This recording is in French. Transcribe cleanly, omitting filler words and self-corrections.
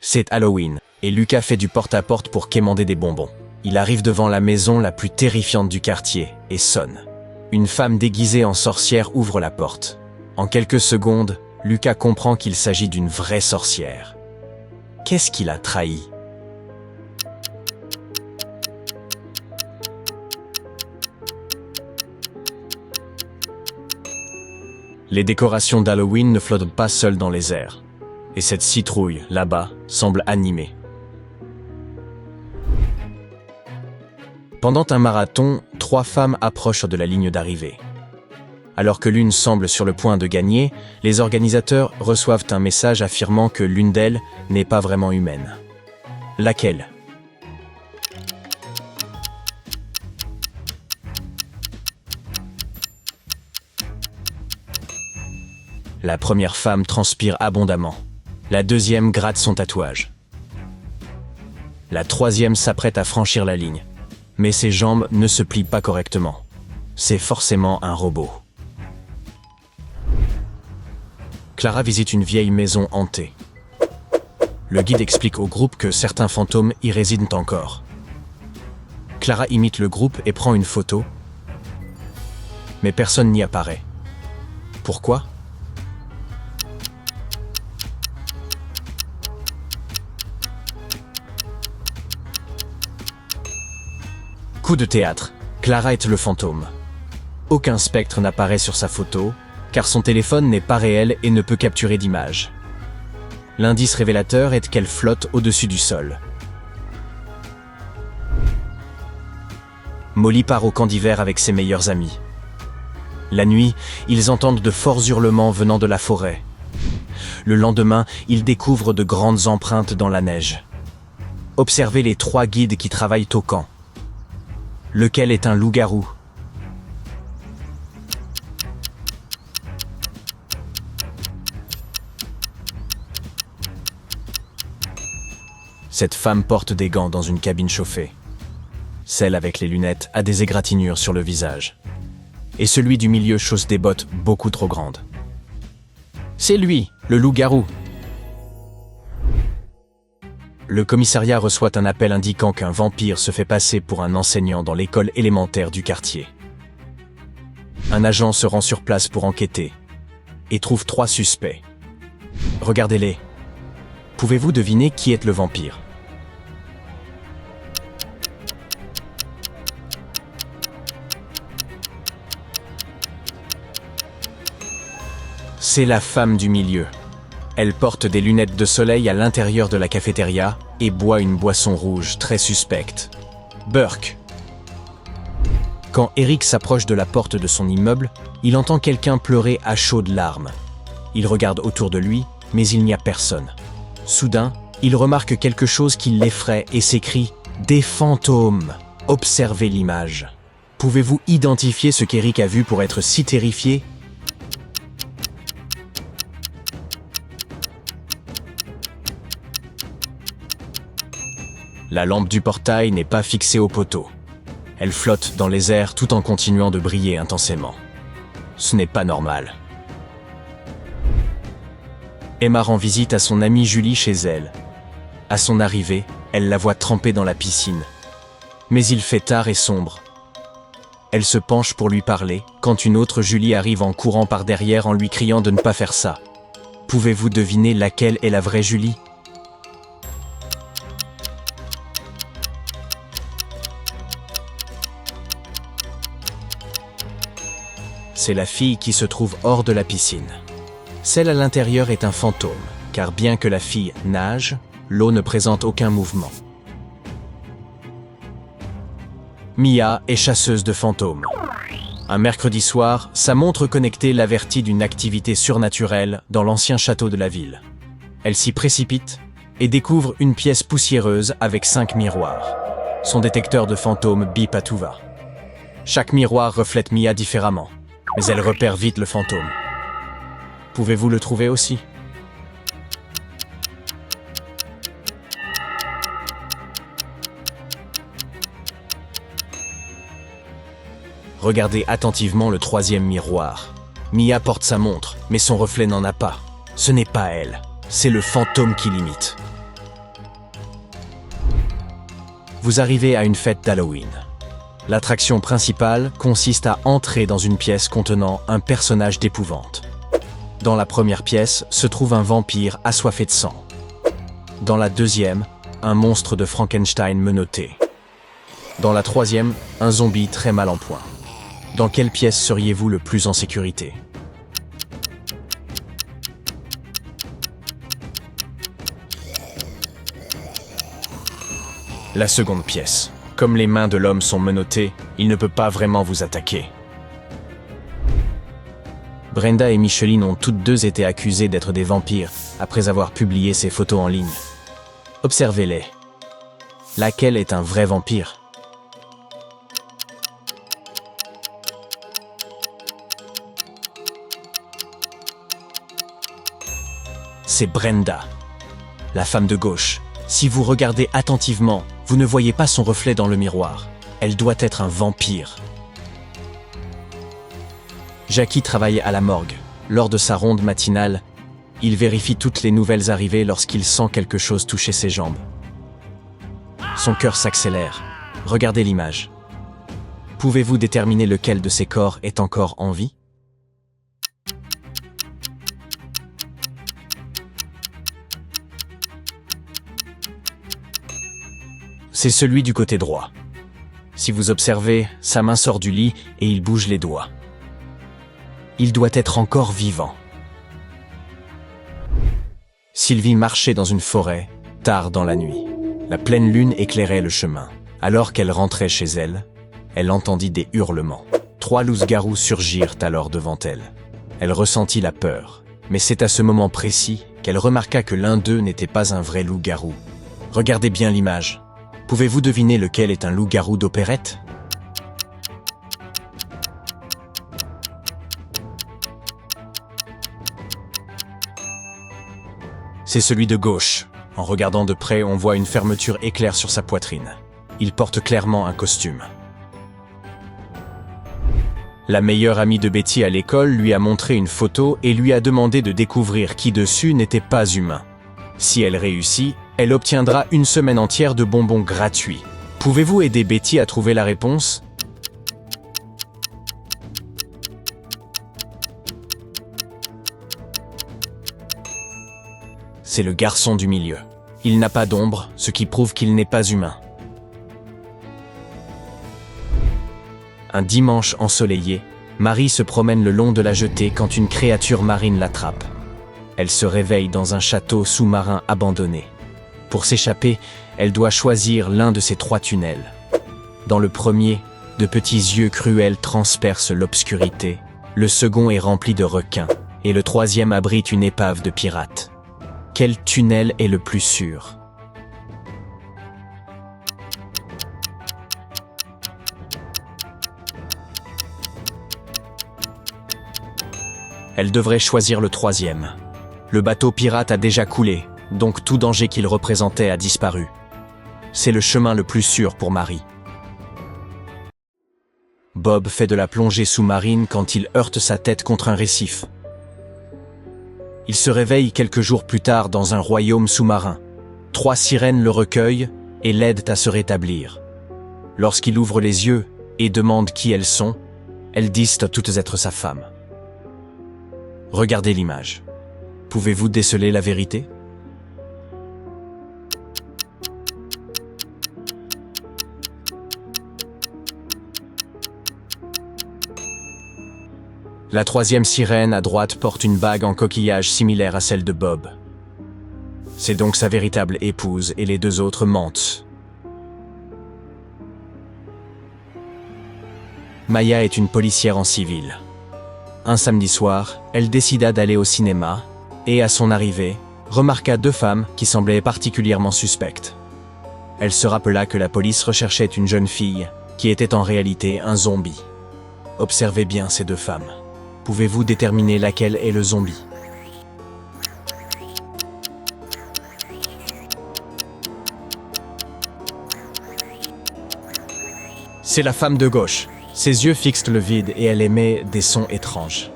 C'est Halloween, et Lucas fait du porte-à-porte pour quémander des bonbons. Il arrive devant la maison la plus terrifiante du quartier et sonne. Une femme déguisée en sorcière ouvre la porte. En quelques secondes, Lucas comprend qu'il s'agit d'une vraie sorcière. Qu'est-ce qu'il a trahi ? Les décorations d'Halloween ne flottent pas seules dans les airs. Et cette citrouille, là-bas, semble animée. Pendant un marathon, 3 femmes approchent de la ligne d'arrivée. Alors que l'une semble sur le point de gagner, les organisateurs reçoivent un message affirmant que l'une d'elles n'est pas vraiment humaine. Laquelle ? La première femme transpire abondamment. La deuxième gratte son tatouage. La troisième s'apprête à franchir la ligne. Mais ses jambes ne se plient pas correctement. C'est forcément un robot. Clara visite une vieille maison hantée. Le guide explique au groupe que certains fantômes y résident encore. Clara imite le groupe et prend une photo, mais personne n'y apparaît. Pourquoi ? Coup de théâtre, Clara est le fantôme. Aucun spectre n'apparaît sur sa photo, car son téléphone n'est pas réel et ne peut capturer d'image. L'indice révélateur est qu'elle flotte au-dessus du sol. Molly part au camp d'hiver avec ses meilleurs amis. La nuit, ils entendent de forts hurlements venant de la forêt. Le lendemain, ils découvrent de grandes empreintes dans la neige. Observez les 3 guides qui travaillent au camp. Lequel est un loup-garou ? Cette femme porte des gants dans une cabine chauffée. Celle avec les lunettes a des égratignures sur le visage. Et celui du milieu chausse des bottes beaucoup trop grandes. C'est lui, le loup-garou. Le commissariat reçoit un appel indiquant qu'un vampire se fait passer pour un enseignant dans l'école élémentaire du quartier. Un agent se rend sur place pour enquêter et trouve 3 suspects. Regardez-les. Pouvez-vous deviner qui est le vampire ? C'est la femme du milieu. Elle porte des lunettes de soleil à l'intérieur de la cafétéria et boit une boisson rouge très suspecte. Burke. Quand Eric s'approche de la porte de son immeuble, il entend quelqu'un pleurer à chaudes larmes. Il regarde autour de lui, mais il n'y a personne. Soudain, il remarque quelque chose qui l'effraie et s'écrie « Des fantômes !» Observez l'image. Pouvez-vous identifier ce qu'Eric a vu pour être si terrifié ? La lampe du portail n'est pas fixée au poteau. Elle flotte dans les airs tout en continuant de briller intensément. Ce n'est pas normal. Emma rend visite à son amie Julie chez elle. À son arrivée, elle la voit trempée dans la piscine. Mais il fait tard et sombre. Elle se penche pour lui parler, quand une autre Julie arrive en courant par derrière en lui criant de ne pas faire ça. Pouvez-vous deviner laquelle est la vraie Julie ? C'est la fille qui se trouve hors de la piscine. Celle à l'intérieur est un fantôme, car bien que la fille nage, l'eau ne présente aucun mouvement. Mia est chasseuse de fantômes. Un mercredi soir, sa montre connectée l'avertit d'une activité surnaturelle dans l'ancien château de la ville. Elle s'y précipite et découvre une pièce poussiéreuse avec 5 miroirs. Son détecteur de fantômes bip à tout va. Chaque miroir reflète Mia différemment, mais elle repère vite le fantôme. Pouvez-vous le trouver aussi ? Regardez attentivement le 3e miroir. Mia porte sa montre, mais son reflet n'en a pas. Ce n'est pas elle, c'est le fantôme qui l'imite. Vous arrivez à une fête d'Halloween. L'attraction principale consiste à entrer dans une pièce contenant un personnage d'épouvante. Dans la première pièce se trouve un vampire assoiffé de sang. Dans la deuxième, un monstre de Frankenstein menotté. Dans la troisième, un zombie très mal en point. Dans quelle pièce seriez-vous le plus en sécurité? La seconde pièce. Comme les mains de l'homme sont menottées, il ne peut pas vraiment vous attaquer. Brenda et Micheline ont toutes deux été accusées d'être des vampires après avoir publié ces photos en ligne. Observez-les. Laquelle est un vrai vampire? C'est Brenda, la femme de gauche. Si vous regardez attentivement, vous ne voyez pas son reflet dans le miroir. Elle doit être un vampire. Jackie travaille à la morgue. Lors de sa ronde matinale, il vérifie toutes les nouvelles arrivées lorsqu'il sent quelque chose toucher ses jambes. Son cœur s'accélère. Regardez l'image. Pouvez-vous déterminer lequel de ces corps est encore en vie? C'est celui du côté droit. Si vous observez, sa main sort du lit et il bouge les doigts. Il doit être encore vivant. Sylvie marchait dans une forêt, tard dans la nuit. La pleine lune éclairait le chemin. Alors qu'elle rentrait chez elle, elle entendit des hurlements. 3 loups-garous surgirent alors devant elle. Elle ressentit la peur, mais c'est à ce moment précis qu'elle remarqua que l'un d'eux n'était pas un vrai loup-garou. Regardez bien l'image. Pouvez-vous deviner lequel est un loup-garou d'opérette? C'est celui de gauche. En regardant de près, on voit une fermeture éclair sur sa poitrine. Il porte clairement un costume. La meilleure amie de Betty à l'école lui a montré une photo et lui a demandé de découvrir qui dessus n'était pas humain. Si elle réussit, elle obtiendra une semaine entière de bonbons gratuits. Pouvez-vous aider Betty à trouver la réponse? C'est le garçon du milieu. Il n'a pas d'ombre, ce qui prouve qu'il n'est pas humain. Un dimanche ensoleillé, Marie se promène le long de la jetée quand une créature marine l'attrape. Elle se réveille dans un château sous-marin abandonné. Pour s'échapper, elle doit choisir l'un de ces 3 tunnels. Dans le premier, de petits yeux cruels transpercent l'obscurité. Le second est rempli de requins. Et le troisième abrite une épave de pirates. Quel tunnel est le plus sûr? Elle devrait choisir le troisième. Le bateau pirate a déjà coulé, donc tout danger qu'il représentait a disparu. C'est le chemin le plus sûr pour Marie. Bob fait de la plongée sous-marine quand il heurte sa tête contre un récif. Il se réveille quelques jours plus tard dans un royaume sous-marin. 3 sirènes le recueillent et l'aident à se rétablir. Lorsqu'il ouvre les yeux et demande qui elles sont, elles disent toutes être sa femme. Regardez l'image. Pouvez-vous déceler la vérité? La 3e sirène à droite porte une bague en coquillage similaire à celle de Bob. C'est donc sa véritable épouse et les 2 autres mentent. Maya est une policière en civil. Un samedi soir, elle décida d'aller au cinéma et, à son arrivée, remarqua 2 femmes qui semblaient particulièrement suspectes. Elle se rappela que la police recherchait une jeune fille qui était en réalité un zombie. Observez bien ces 2 femmes. Pouvez-vous déterminer laquelle est le zombie? C'est la femme de gauche. Ses yeux fixent le vide et elle émet des sons étranges.